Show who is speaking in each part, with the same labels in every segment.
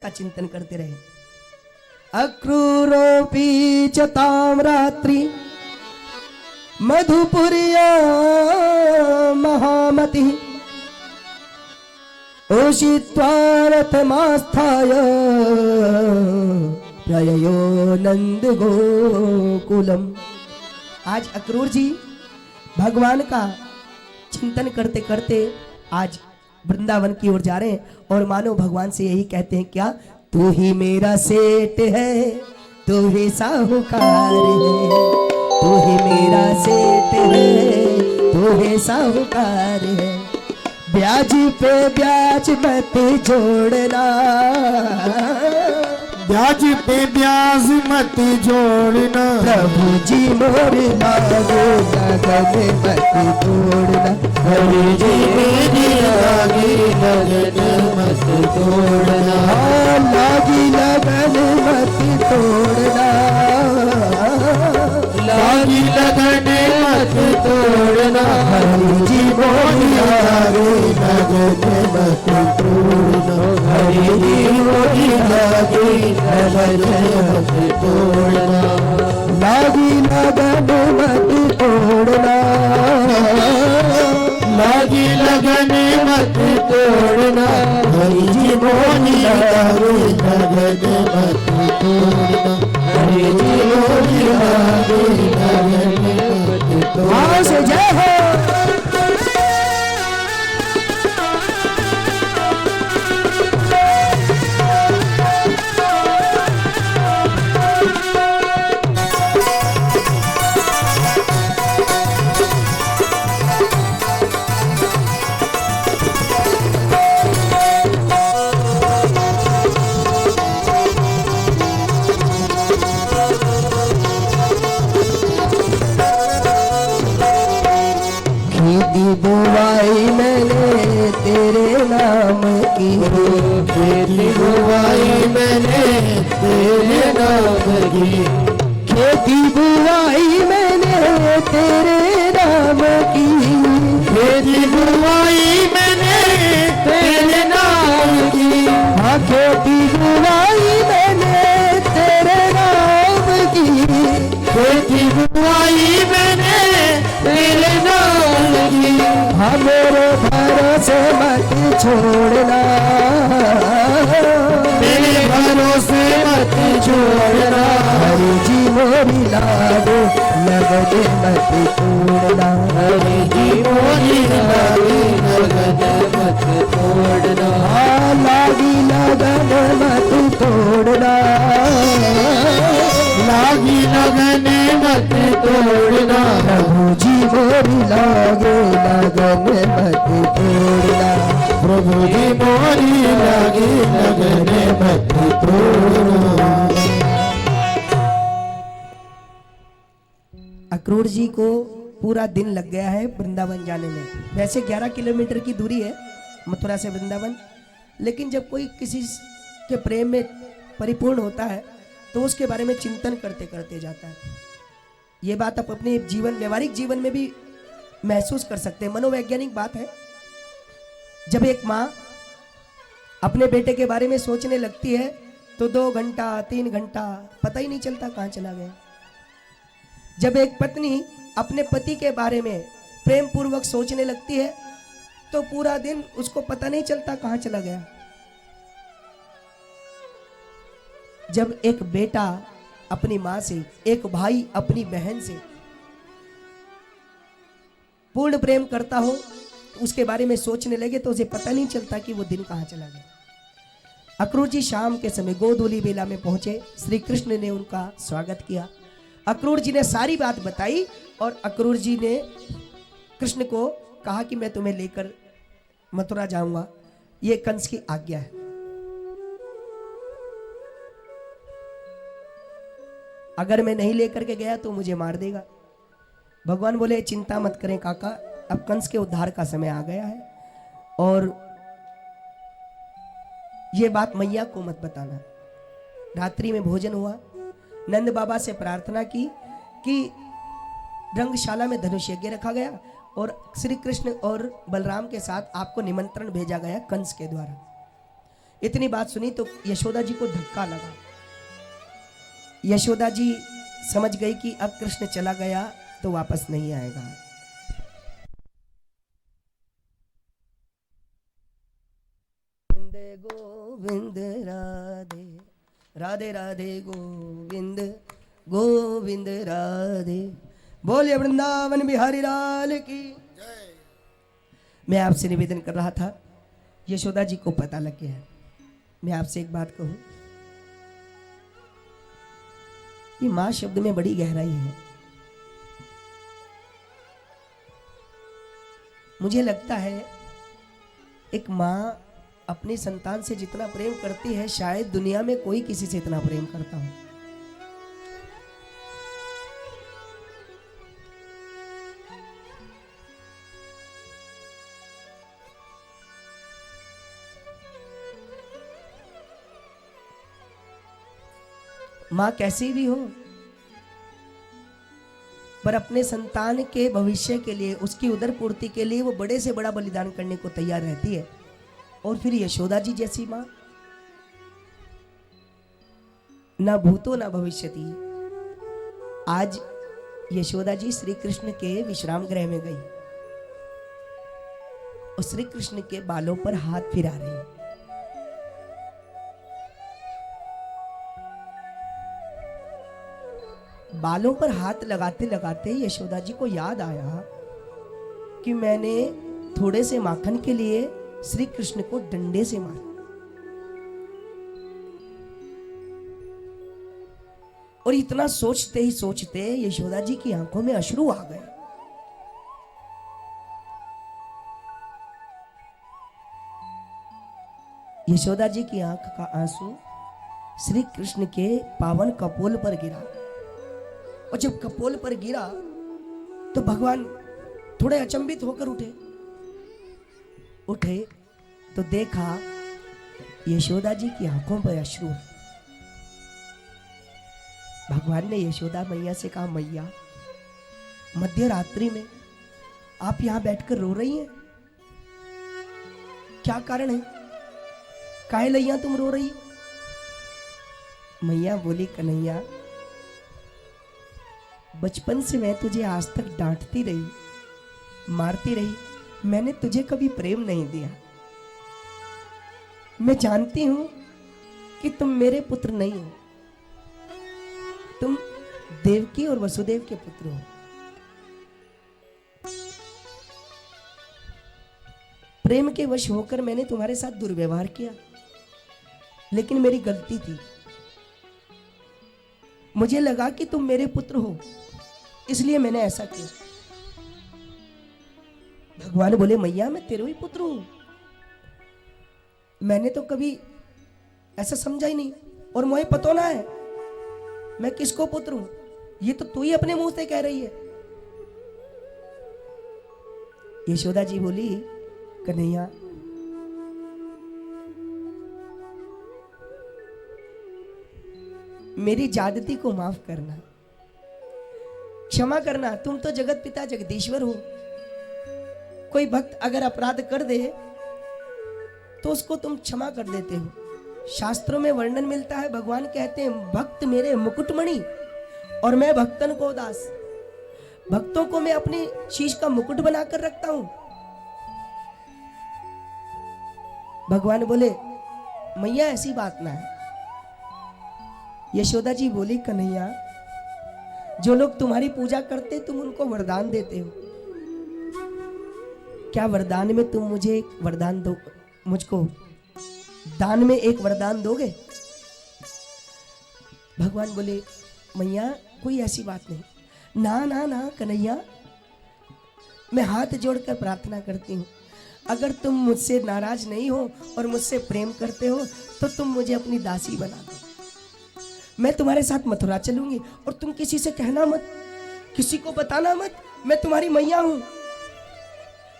Speaker 1: का चिंतन करते रहे। अक्रूरोऽपि च तां रात्रि मधुपुर्या महामतिः उषित्वा रथमास्थाय प्रययो नंद गोकुलम। आज अक्रूर जी भगवान का चिंतन करते करते आज वृंदावन की ओर जा रहे हैं और मानो भगवान से यही कहते हैं, क्या तू ही मेरा सेठ है, तू ही साहूकार है, तू ही मेरा सेठ है, तू ही साहूकार है। ब्याज पे ब्याज मत जोड़ना,
Speaker 2: ब्याज पे ब्याज मत जोड़ना,
Speaker 1: प्रभु जी मोर लागो लगन मत तोड़ना,
Speaker 2: हरि जी मेरी लागी लगन मत तोड़ना,
Speaker 1: लागी लगन मत तोड़ना,
Speaker 2: लागी लगन मत तोड़ना,
Speaker 1: हरि जी मोर
Speaker 2: लागी लगन मत तोड़ना, हरि जी मोरी लागी लगन मत तोड़ना,
Speaker 1: लागी लगन मत तोड़ना,
Speaker 2: लागी लगन मत तोड़ना, हरि जी मोरी लागी लगन मत तोड़ना, हरि जी मोरी लागी लगन मत तोड़ना।
Speaker 1: से जय हो। बुवाई मैंने तेरे नाम की,
Speaker 2: खेती बुवाई मैंने तेरे नाम की,
Speaker 1: खेती बुवाई मैंने तेरे नाम की,
Speaker 2: खेती बुवाई मैंने तेरे नाम की,
Speaker 1: हाँ खेती बुवाई मैंने तेरे नाम की,
Speaker 2: खेती बुवाई मैंने तेरे नाम की,
Speaker 1: हाँ मेरे भरोसे मत छोड़ना,
Speaker 2: मेरे भरोसे मत छोड़ना,
Speaker 1: हरि जी मोरी लागो लगन मत तोड़ना,
Speaker 2: हरि जी मोरी लागी लगन मत तोड़ना,
Speaker 1: हाँ लागी लगन मत तोड़ना,
Speaker 2: लागी लगन मत तोड़ना,
Speaker 1: प्रभु जी मोरी लागे लगन मत तोड़ना,
Speaker 2: प्रभु जी मोरी लागी लगन मत तोड़ना।
Speaker 1: अक्रूर जी को पूरा दिन लग गया है वृंदावन जाने में। वैसे 11 किलोमीटर की दूरी है मथुरा से वृंदावन, लेकिन जब कोई किसी के प्रेम में परिपूर्ण होता है तो उसके बारे में चिंतन करते करते जाता है। ये बात आप अपने जीवन व्यवहारिक जीवन में भी महसूस कर सकते हैं, मनोवैज्ञानिक बात है। जब एक माँ अपने बेटे के बारे में सोचने लगती है तो 2 घंटा 3 घंटा पता ही नहीं चलता कहाँ चला गया। जब एक पत्नी अपने पति के बारे में प्रेम पूर्वक सोचने लगती है तो पूरा दिन उसको पता नहीं चलता कहाँ चला गया। जब एक बेटा अपनी माँ से, एक भाई अपनी बहन से पूर्ण प्रेम करता हो, उसके बारे में सोचने लगे तो उसे पता नहीं चलता कि वो दिन कहाँ चला गया। अक्रूर जी शाम के समय गोधूली बेला में पहुंचे। श्री कृष्ण ने उनका स्वागत किया। अक्रूर जी ने सारी बात बताई और अक्रूर जी ने कृष्ण को कहा कि मैं तुम्हें लेकर मथुरा जाऊंगा, ये कंस की आज्ञा है। अगर मैं नहीं लेकर के गया तो मुझे मार देगा। भगवान बोले चिंता मत करें काका, अब कंस के उद्धार का समय आ गया है और ये बात मैया को मत बताना। रात्रि में भोजन हुआ। नंद बाबा से प्रार्थना की कि रंगशाला में धनुष यज्ञ रखा गया और श्री कृष्ण और बलराम के साथ आपको निमंत्रण भेजा गया कंस के द्वारा। इतनी बात सुनी तो यशोदा जी को धक्का लगा। यशोदा जी समझ गई कि अब कृष्ण चला गया तो वापस नहीं आएगा। गोविंद राधे राधे राधे गोविंद गोविंद राधे। बोलिए वृंदावन बिहारी लाल की। मैं आपसे निवेदन कर रहा था, यशोदा जी को पता लग गया। मैं आपसे एक बात कहूं, ये मां शब्द में बड़ी गहराई है। मुझे लगता है एक मां अपनी संतान से जितना प्रेम करती है, शायद दुनिया में कोई किसी से इतना प्रेम करता हो। मां कैसी भी हो, पर अपने संतान के भविष्य के लिए, उसकी उदर पूर्ति के लिए वो बड़े से बड़ा बलिदान करने को तैयार रहती है। और फिर यशोदा जी जैसी मां, ना भूतो ना भविष्यति। आज यशोदा जी श्री कृष्ण के विश्राम गृह में गई और श्री कृष्ण के बालों पर हाथ फिरा रही है। बालों पर हाथ लगाते लगाते यशोदा जी को याद आया कि मैंने थोड़े से माखन के लिए श्री कृष्ण को डंडे से मारा। और इतना सोचते ही सोचते यशोदा जी की आंखों में अश्रु आ गए। यशोदा जी की आंख का आंसू श्री कृष्ण के पावन कपोल पर गिरा। और जब कपोल पर गिरा तो भगवान थोड़े अचंभित होकर उठे तो देखा यशोदा जी की आंखों पर अश्रु। भगवान ने यशोदा मैया से कहा, मैया मध्य रात्रि में आप यहां बैठकर रो रही हैं, क्या कारण है? काहे लैया तुम रो रही हो? मैया बोली, कन्हैया बचपन से मैं तुझे आज तक डांटती रही, मारती रही, मैंने तुझे कभी प्रेम नहीं दिया। मैं जानती हूं कि तुम मेरे पुत्र नहीं हो, तुम देवकी और वसुदेव के पुत्र हो। प्रेम के वश होकर मैंने तुम्हारे साथ दुर्व्यवहार किया, लेकिन मेरी गलती थी। मुझे लगा कि तुम मेरे पुत्र हो, इसलिए मैंने ऐसा किया। भगवान बोले, मैया मैं तेरे ही पुत्र हूं, मैंने तो कभी ऐसा समझा ही नहीं, और मुझे पता ना है मैं किसको पुत्र हूं, ये तो तू ही अपने मुंह से कह रही है। यशोदा जी बोली, कन्हैया मेरी जादती को माफ करना, क्षमा करना, तुम तो जगत पिता जगदीश्वर हो। कोई भक्त अगर अपराध कर दे तो उसको तुम क्षमा कर देते हो। शास्त्रों में वर्णन मिलता है, भगवान कहते हैं, भक्त मेरे मुकुटमणि और मैं भक्तन को दास। भक्तों को मैं अपनी शीश का मुकुट बनाकर रखता हूं। भगवान बोले, मैया ऐसी बात ना है। यशोदा जी बोली, कन्हैया जो लोग तुम्हारी पूजा करते तुम उनको वरदान देते हो, क्या वरदान में तुम मुझे एक वरदान दो, मुझको दान में एक वरदान दोगे? भगवान बोले, मैया कोई ऐसी बात नहीं। ना ना ना कन्हैया, मैं हाथ जोड़कर प्रार्थना करती हूँ, अगर तुम मुझसे नाराज नहीं हो और मुझसे प्रेम करते हो तो तुम मुझे अपनी दासी बना दो। मैं तुम्हारे साथ मथुरा चलूंगी और तुम किसी से कहना मत, किसी को बताना मत, मैं तुम्हारी मैया हूं।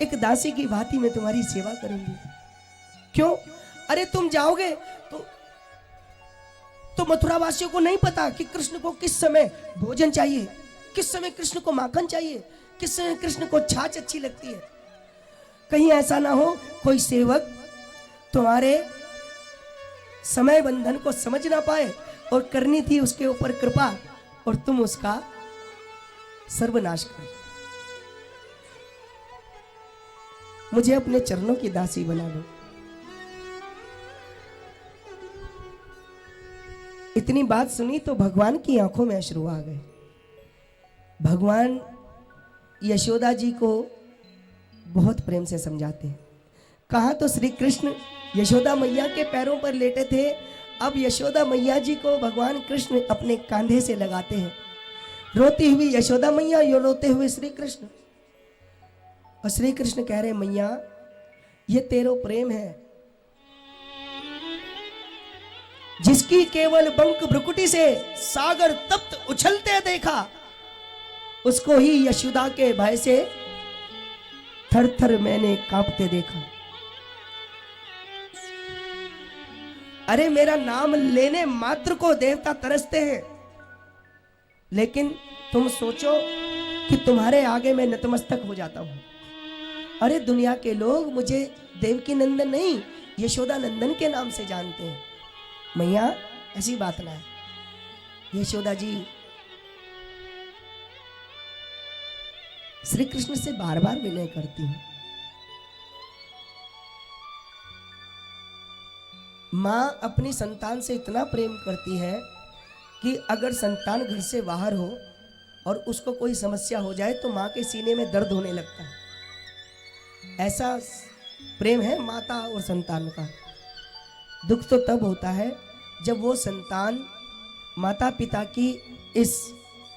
Speaker 1: एक दासी की भांति मैं तुम्हारी सेवा करूंगी। क्यों? अरे तुम जाओगे तो मथुरा वासियों को नहीं पता कि कृष्ण को किस समय भोजन चाहिए, किस समय कृष्ण को माखन चाहिए, किस समय कृष्ण को छाछ अच्छी लगती है। कहीं ऐसा ना हो कोई सेवक तुम्हारे समय बंधन को समझ ना पाए और करनी थी उसके ऊपर कृपा, और तुम उसका सर्वनाश कर। मुझे अपने चरणों की दासी बना लो। इतनी बात सुनी तो भगवान की आंखों में अश्रु आ गए। भगवान यशोदा जी को बहुत प्रेम से समझाते हैं। कहा तो श्री कृष्ण यशोदा मैया के पैरों पर लेटे थे, अब यशोदा मैया जी को भगवान कृष्ण अपने कंधे से लगाते हैं। रोती हुई यशोदा मैया, यो रोते हुए श्री कृष्ण। और श्री कृष्ण कह रहे मैया ये तेरो प्रेम है, जिसकी केवल बंक भ्रुकुटी से सागर तप्त उछलते देखा, उसको ही यशोदा के भय से थर थर मैंने कांपते देखा। अरे मेरा नाम लेने मात्र को देवता तरसते हैं, लेकिन तुम सोचो कि तुम्हारे आगे मैं नतमस्तक हो जाता हूं। अरे दुनिया के लोग मुझे देवकी नंदन नहीं, यशोदा नंदन के नाम से जानते हैं। मैया ऐसी बात ना है। यशोदा जी श्री कृष्ण से बार बार विनय करती हैं। मां अपनी संतान से इतना प्रेम करती है कि अगर संतान घर से बाहर हो और उसको कोई समस्या हो जाए तो मां के सीने में दर्द होने लगता है। ऐसा प्रेम है माता और संतान का। दुख तो तब होता है जब वो संतान माता पिता की इस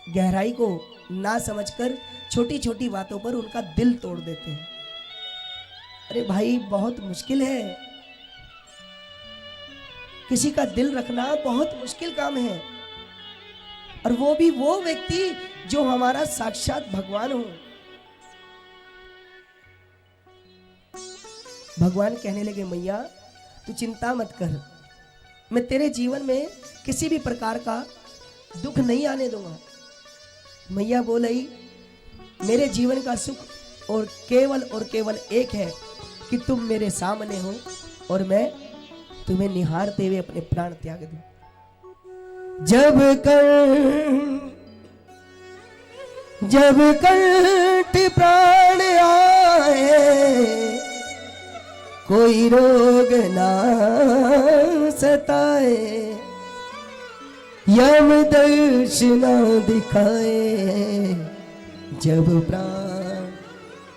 Speaker 1: गहराई को ना समझकर छोटी छोटी बातों पर उनका दिल तोड़ देते हैं। अरे भाई बहुत मुश्किल है, किसी का दिल रखना बहुत मुश्किल काम है, और वो भी वो व्यक्ति जो हमारा साक्षात भगवान हो। भगवान कहने लगे मैया तू चिंता मत कर, मैं तेरे जीवन में किसी भी प्रकार का दुख नहीं आने दूंगा। मैया बोली मेरे जीवन का सुख और केवल एक है कि तुम मेरे सामने हो और मैं तुम्हें निहारते हुए अपने प्राण त्याग दूं। जब कंठ प्राण आए, कोई रोग ना सताए, यम दर्शन दिखाए, जब प्राण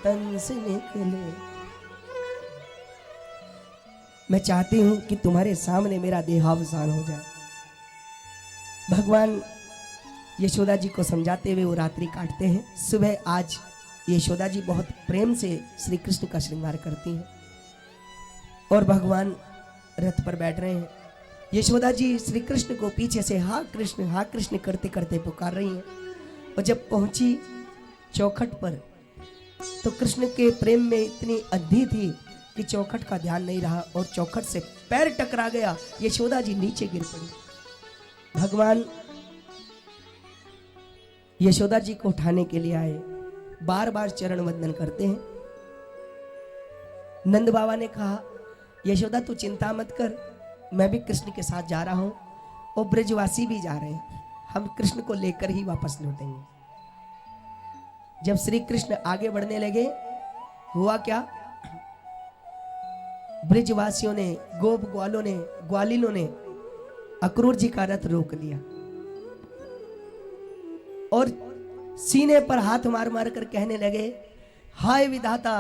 Speaker 1: तन से निकले। मैं चाहती हूं कि तुम्हारे सामने मेरा देहावसान हो जाए। भगवान यशोदा जी को समझाते हुए वो रात्रि काटते हैं। सुबह आज यशोदा जी बहुत प्रेम से श्री कृष्ण का श्रृंगार करती हैं और भगवान रथ पर बैठ रहे हैं। यशोदा जी श्री कृष्ण को पीछे से हा कृष्ण करते करते पुकार रही हैं। और जब पहुंची चौखट पर तो कृष्ण के प्रेम में इतनी अंधी थी कि चौखट का ध्यान नहीं रहा और चौखट से पैर टकरा गया। यशोदा जी नीचे गिर पड़ी। भगवान यशोदा जी को उठाने के लिए आए, बार बार चरण वंदन करते हैं। नंद बाबा ने कहा यशोदा तू चिंता मत कर, मैं भी कृष्ण के साथ जा रहा हूं और ब्रजवासी भी जा रहे हैं, हम कृष्ण को लेकर ही वापस लौटेंगे। जब श्री कृष्ण आगे बढ़ने लगे हुआ क्या, ब्रजवासियों ने, गोप ग्वालों ने, ग्वालिनों ने अक्रूर जी का रथ रोक लिया और सीने पर हाथ मार मार कर कहने लगे हाय विधाता,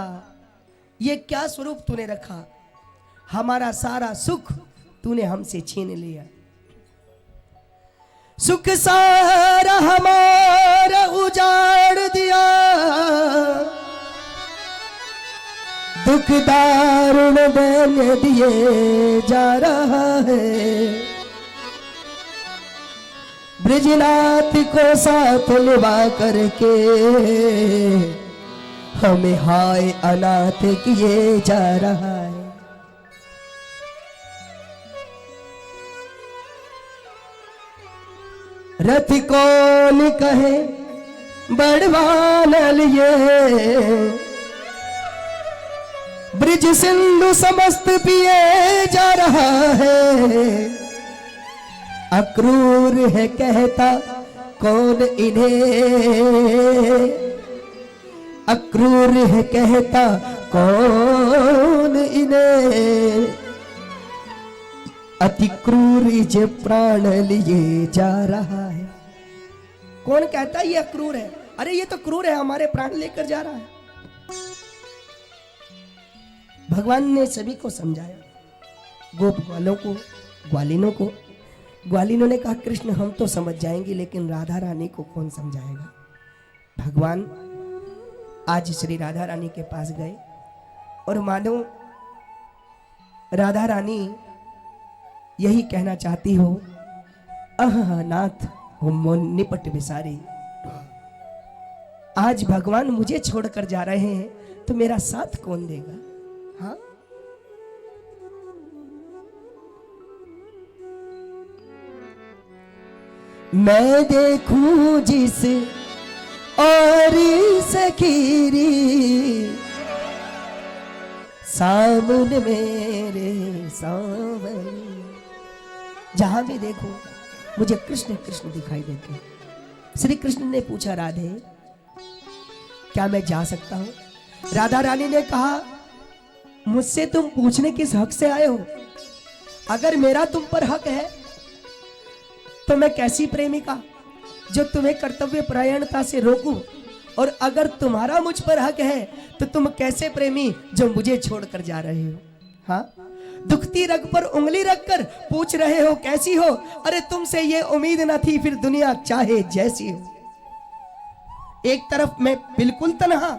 Speaker 1: ये क्या स्वरूप तूने रखा, हमारा सारा सुख तूने हमसे छीन लिया। सुख सारा हमारा उजाड़ दिया, दुख दारुण देने दिए जा रहा है। ब्रजनाथ को साथ लिवा करके हमें हाय अनाथ किए जा रहा है। रथ कौन कहे बढ़वा न लिए, ब्रिज सिंधु समस्त पिए जा रहा है, अक्रूर है कहता कौन इन्हें, अक्रूर है कहता कौन इन्हें, अति क्रूर जे प्राण लिए जा रहा है। कौन कहता है ये अक्रूर है? अरे ये तो क्रूर है, हमारे प्राण लेकर जा रहा है। भगवान ने सभी को समझाया, गोप ग्वालों को, ग्वालिनों को। ग्वालिनों ने कहा कृष्ण हम तो समझ जाएंगे, लेकिन राधा रानी को कौन समझाएगा। भगवान आज श्री राधा रानी के पास गए और मानो राधा रानी यही कहना चाहती हो, अह नाथ हो मोन निपट विसारी। आज भगवान मुझे छोड़कर जा रहे हैं तो मेरा साथ कौन देगा। हाँ, मैं देखूं जिस और सखीरी, सामने मेरे सावरी। जहां भी देखूं मुझे कृष्ण कृष्ण दिखाई देते हैं। श्री कृष्ण ने पूछा राधे क्या मैं जा सकता हूं। राधा रानी ने कहा मुझसे तुम पूछने किस हक से आए हो। अगर मेरा तुम पर हक है तो मैं कैसी प्रेमिका जो तुम्हें कर्तव्य परायणता से रोकूं, और अगर तुम्हारा मुझ पर हक है तो तुम कैसे प्रेमी जो मुझे छोड़कर जा रहे हो। हाँ, दुखती रग पर उंगली रखकर पूछ रहे हो कैसी हो। अरे तुमसे ये उम्मीद न थी, फिर दुनिया चाहे जैसी हो। एक तरफ मैं बिल्कुल तन्हा,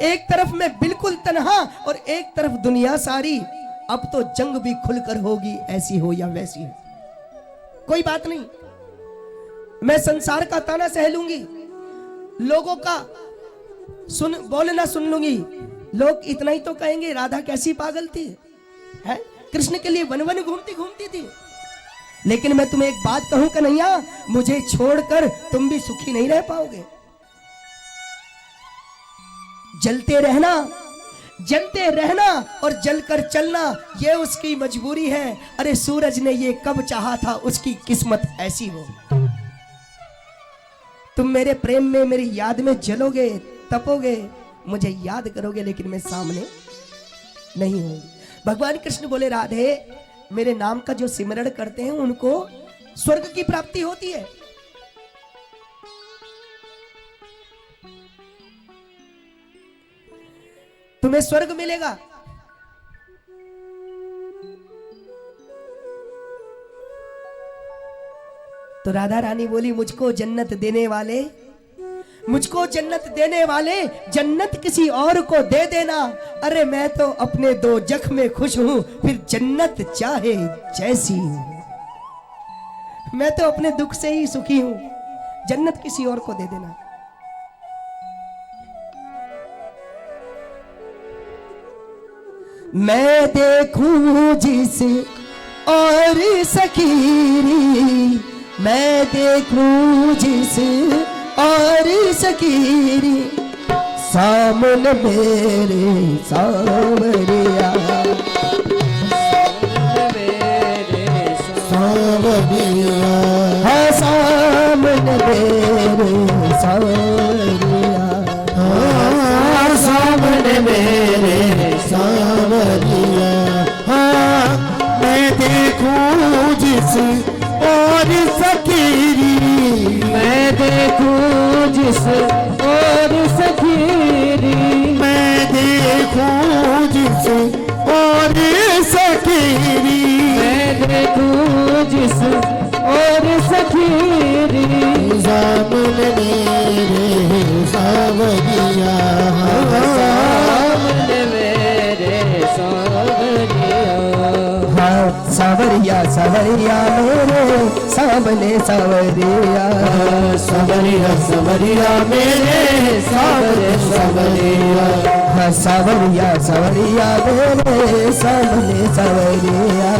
Speaker 1: एक तरफ मैं बिल्कुल तन्हा और एक तरफ दुनिया सारी। अब तो जंग भी खुलकर होगी, ऐसी हो या वैसी हो। कोई बात नहीं, मैं संसार का ताना सह लूंगी, लोगों का बोलना सुन लूंगी। लोग इतना ही तो कहेंगे राधा कैसी पागल थी, है कृष्ण के लिए वन वन घूमती घूमती थी। लेकिन मैं तुम्हें एक बात कहूं कन्हैया, मुझे छोड़कर तुम भी सुखी नहीं रह पाओगे। जलते रहना, जलते रहना और जलकर चलना, ये उसकी मजबूरी है। अरे सूरज ने ये कब चाहा था, उसकी किस्मत ऐसी हो। तुम मेरे प्रेम में, मेरी याद में जलोगे, तपोगे, मुझे याद करोगे, लेकिन मैं सामने नहीं हूं। भगवान कृष्ण बोले राधे मेरे नाम का जो सिमरण करते हैं उनको स्वर्ग की प्राप्ति होती है। तुम्हें स्वर्ग मिलेगा। तो राधा रानी बोली मुझको जन्नत देने वाले, मुझको जन्नत देने वाले, जन्नत किसी और को दे देना। अरे मैं तो अपने दो जख में खुश हूं, फिर जन्नत चाहे जैसी हूं। मैं तो अपने दुख से ही सुखी हूं, जन्नत किसी और को दे देना। मैं देखूं जिस और सकीरी, मैं देखूं जिस और सकीरी, सामने मेरे सावरिया, सावरिया, हाँ सामने मेरे सावरिया, हाँ सामने मेरे सावरिया।
Speaker 2: हाँ मैं देखूं जिस और सकीरी,
Speaker 3: मैं देखूं जिस और सखीरी,
Speaker 2: मैं देखूं जिस और सकीरी,
Speaker 3: मैं देखूं जिस और सखीरी,
Speaker 2: सामने मेरे सावरिया,
Speaker 3: सामने मेरे सावरिया,
Speaker 1: हाँ सावरिया सावरिया मेरे सामने सावरिया,
Speaker 2: सावरिया सावरिया मेरे सामने सावरिया,
Speaker 1: हाँ सावरिया सावरिया मेरे सामने सावरिया,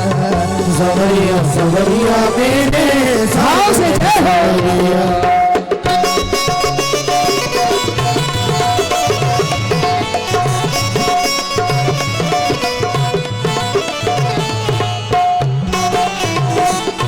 Speaker 2: सावरिया सावरिया मेरे सामने